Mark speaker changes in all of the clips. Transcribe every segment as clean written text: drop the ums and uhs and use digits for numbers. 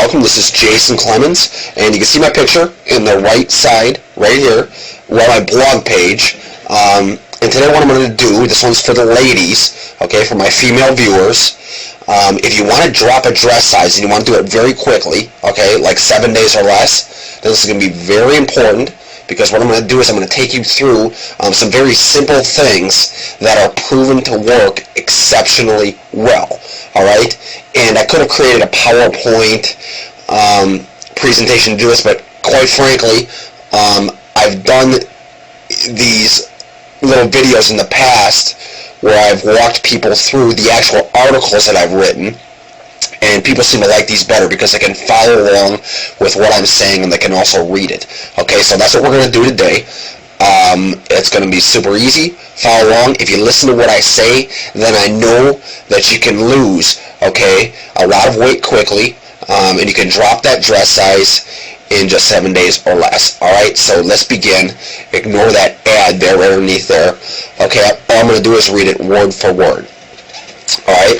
Speaker 1: welcome. This is Jason Clemens, and you can see my picture in the right side, right here, where my blog page. And today what I'm going to do, this one's for the ladies, okay, for my female viewers. If you want to drop a dress size and you want to do it very quickly, okay, like 7 days or less, then this is going to be very important, because what I'm going to do is I'm going to take you through some very simple things that are proven to work exceptionally well, all right? And I could have created a PowerPoint presentation to do this, but quite frankly, I've done these little videos in the past where I've walked people through the actual articles that I've written, and people seem to like these better because they can follow along with what I'm saying and they can also read it. Okay, so that's what we're going to do today. It's going to be super easy. Follow along. If you listen to what I say, then I know that you can lose, okay, a lot of weight quickly, and you can drop that dress size in just 7 days or less. Alright, so let's begin. Ignore that ad there right underneath there. Okay, all I'm going to do is read it word for word. Alright,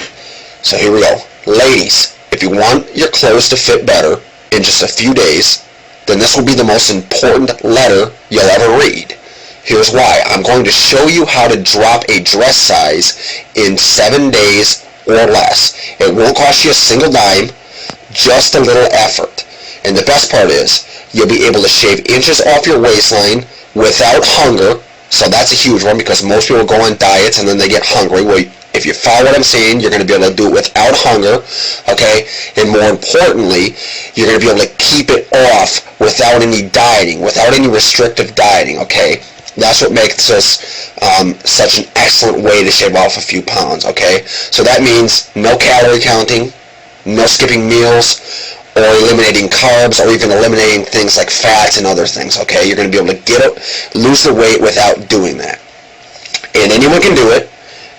Speaker 1: so here we go. Ladies, if you want your clothes to fit better in just a few days, then this will be the most important letter you'll ever read. Here's why. I'm going to show you how to drop a dress size in 7 days or less. It won't cost you a single dime, just a little effort. And the best part is, you'll be able to shave inches off your waistline without hunger. So that's a huge one, because most people go on diets and then they get hungry. Well, if you follow what I'm saying, you're going to be able to do it without hunger, okay? And more importantly, you're going to be able to keep it off without any dieting, without any restrictive dieting, okay? That's what makes this such an excellent way to shave off a few pounds, okay? So that means no calorie counting, no skipping meals, or eliminating carbs, or even eliminating things like fats and other things, okay? You're going to be able to lose the weight without doing that. And anyone can do it.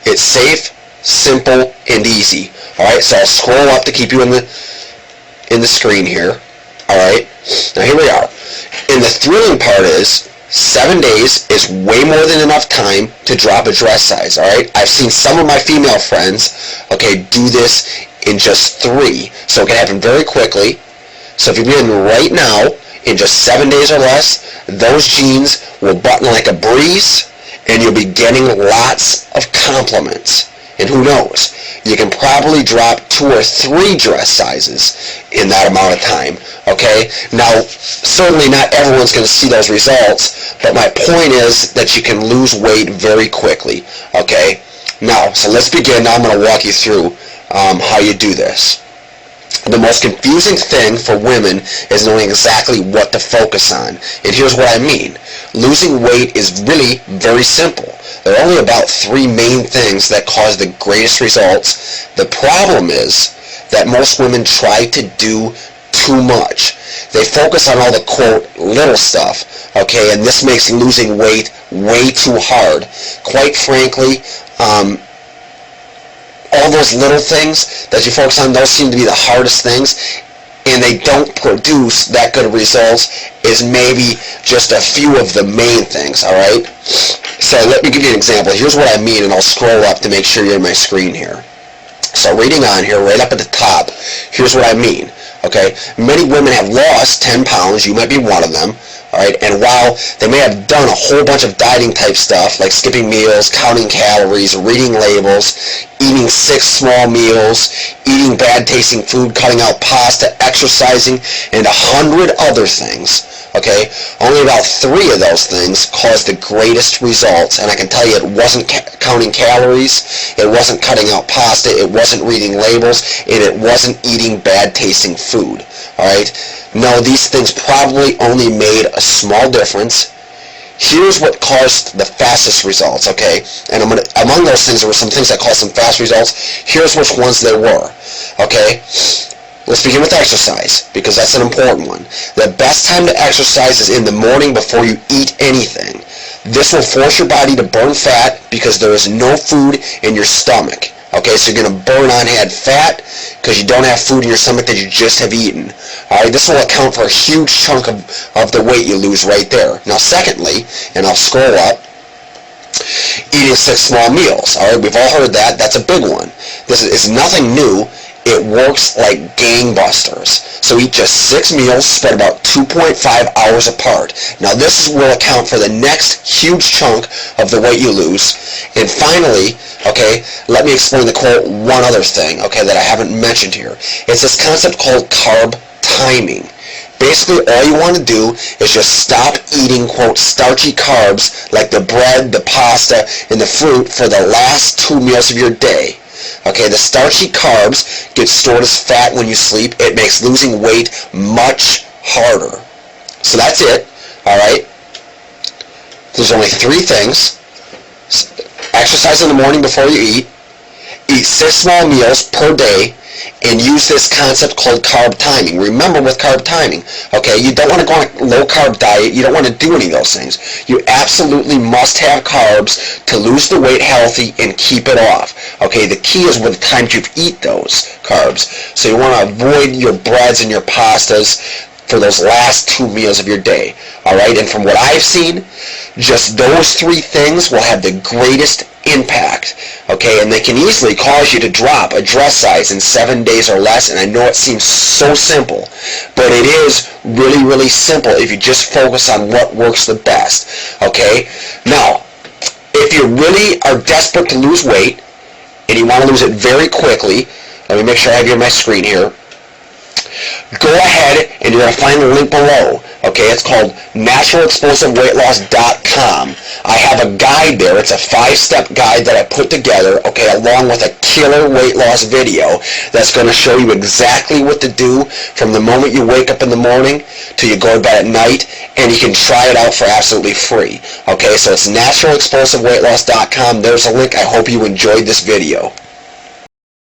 Speaker 1: It's safe, simple, and easy. Alright, so I'll scroll up to keep you in the screen here. Alright, now here we are. And the thrilling part is, 7 days is way more than enough time to drop a dress size, alright? I've seen some of my female friends, okay, do this in just 3. So it can happen very quickly. So if you begin right now, in just 7 days or less, those jeans will button like a breeze, and you'll be getting lots of compliments. And who knows, you can probably drop 2 or 3 dress sizes in that amount of time, okay? Now, certainly not everyone's going to see those results, but my point is that you can lose weight very quickly, okay? Now, so let's begin. Now I'm going to walk you through how you do this. The most confusing thing for women is knowing exactly what to focus on. And here's what I mean. Losing weight is really very simple. There are only about 3 main things that cause the greatest results. The problem is that most women try to do too much. They focus on all the, quote, little stuff, okay, and this makes losing weight way too hard. Quite frankly, all those little things that you focus on, those seem to be the hardest things, and they don't produce that good of results as maybe just a few of the main things, alright? So let me give you an example. Here's what I mean, and I'll scroll up to make sure you're on my screen here. So reading on here, right up at the top, here's what I mean, okay? Many women have lost 10 pounds, you might be one of them, alright? And while they may have done a whole bunch of dieting type stuff, like skipping meals, counting calories, reading labels, eating 6 small meals, eating bad tasting food, cutting out pasta, exercising, and 100 other things, okay, only about 3 of those things caused the greatest results. And I can tell you, it wasn't counting calories, it wasn't cutting out pasta, it wasn't reading labels, and it wasn't eating bad tasting food, alright? No, these things probably only made a small difference. Here's what caused the fastest results, okay? And among those things, there were some things that caused some fast results. Here's which ones there were, okay? Let's begin with exercise, because that's an important one. The best time to exercise is in the morning before you eat anything. This will force your body to burn fat because there is no food in your stomach. Okay, so you're going to burn unhead fat because you don't have food in your stomach that you just have eaten. Alright, this will account for a huge chunk of the weight you lose right there. Now secondly, and I'll scroll up, eating 6 small meals. Alright, we've all heard that. That's a big one. This is nothing new. it works like gangbusters. So eat just 6 meals spread about 2.5 hours apart. Now this will account for the next huge chunk of the weight you lose. And finally, okay, let me explain the quote one other thing, okay, that I haven't mentioned here. It's this concept called carb timing. Basically, all you want to do is just stop eating, quote, starchy carbs like the bread, the pasta, and the fruit for the last 2 meals of your day. Okay, the starchy carbs get stored as fat when you sleep. It makes losing weight much harder. So that's it, alright? There's only 3 things. Exercise in the morning before you eat 6 small meals per day, and use this concept called carb timing. Remember with carb timing, okay, you don't want to go on a low-carb diet. You don't want to do any of those things. You absolutely must have carbs to lose the weight healthy and keep it off. Okay, the key is with the times you eat those carbs. So you want to avoid your breads and your pastas for those last 2 meals of your day. Alright, and from what I've seen, just those 3 things will have the greatest impact. Okay, and they can easily cause you to drop a dress size in 7 days or less, and I know it seems so simple, but it is really, really simple if you just focus on what works the best. Okay, now, if you really are desperate to lose weight, and you want to lose it very quickly, let me make sure I have you on my screen here. Go ahead and you're going to find the link below. Okay, it's called naturalexplosiveweightloss.com. I have a guide there. It's a 5-step guide that I put together, okay, along with a killer weight loss video that's going to show you exactly what to do from the moment you wake up in the morning till you go to bed at night, and you can try it out for absolutely free. Okay, so it's naturalexplosiveweightloss.com. There's a link. I hope you enjoyed this video.